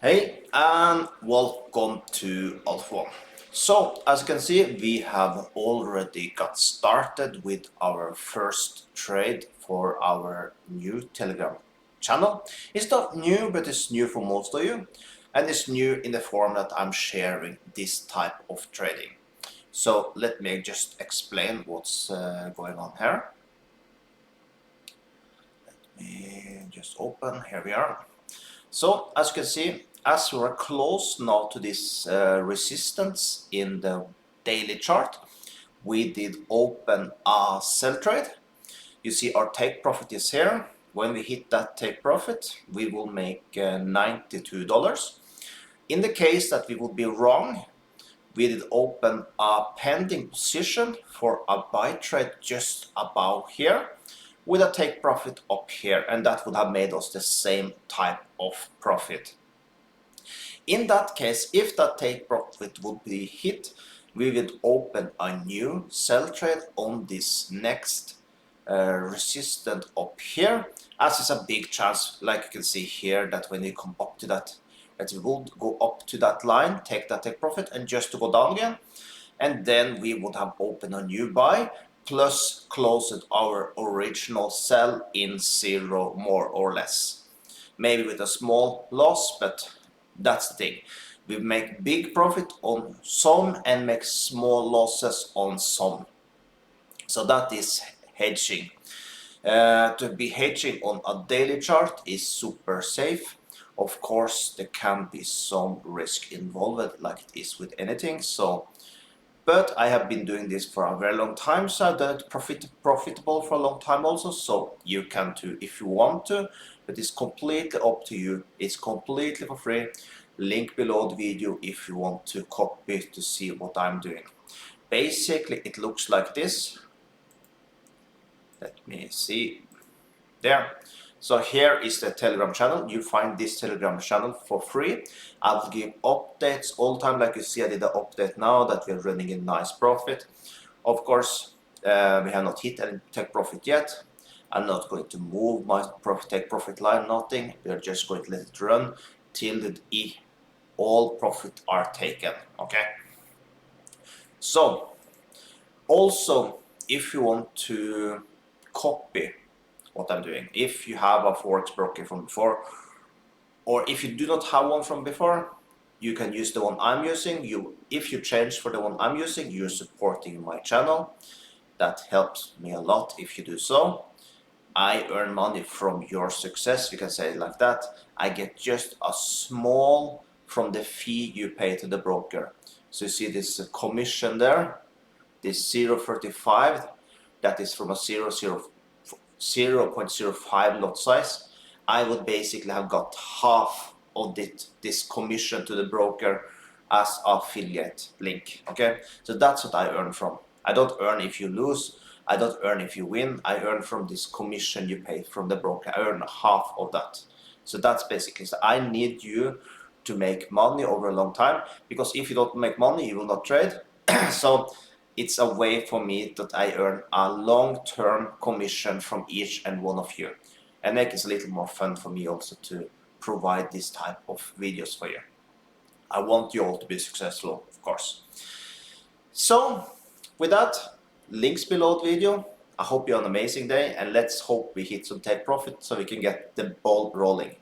Hey, and welcome to Alpha. So, as you can see, we have already got started with our first trade for our new Telegram channel. It's not new, but it's new for most of you, and it's new in the form that I'm sharing this type of trading. So, let me just explain what's going on here. Let me just open. Here we are. So, as you can see, as we are close now to this resistance in the daily chart, we did open a sell trade. You see our take profit is here. When we hit that take profit, we will make $92. In the case that we would be wrong, we did open a pending position for a buy trade just above here with a take profit up here, and that would have made us the same type of profit. In that case, if that take profit would be hit, we would open a new sell trade on this next resistance up here, as is a big chance, like you can see here, that when we come up to that, that we will go up to that line, take that take profit, and just to go down again, and then we would have opened a new buy plus closed our original sell in zero, more or less, maybe with a small loss, but that's the thing. We make big profit on some and make small losses on some. So that is hedging. To be hedging on a daily chart is super safe. Of course, there can be some risk involved, like it is with anything. But I have been doing this for a very long time, so I've done it profitable for a long time also, so you can too if you want to, but it's completely up to you. It's completely for free. Link below the video if you want to copy to see what I'm doing. Basically, it looks like this. Let me see. There. So here is the Telegram channel. You find this Telegram channel for free. I will give updates all the time. Like you see, I did an update now that we are running a nice profit. Of course, we have not hit any take profit yet. I'm not going to move my take profit line, nothing. We are just going to let it run till all profit are taken. Okay. So, also, if you want to copy what I'm doing, if you have a Forex broker from before, or if you do not have one from before, you can use the one I'm using. If you change for the one I'm using, you're supporting my channel. That helps me a lot if you do so. I earn money from your success, you can say it like that. I get just a small from the fee you pay to the broker. So you see this commission there, this 0.35, that is from a 0.05 lot size. I would basically have got half of this commission to the broker as affiliate link. Okay, so that's what I earn from. I don't earn if you lose, I don't earn if you win. I earn from this commission you pay from the broker. I earn half of that. So that's basically, so I need you to make money over a long time, because if you don't make money, you will not trade. So it's a way for me that I earn a long-term commission from each and one of you, and make it a little more fun for me also to provide this type of videos for you. I want you all to be successful, of course. So with that, links below the video. I hope you have an amazing day, and let's hope we hit some take profit so we can get the ball rolling.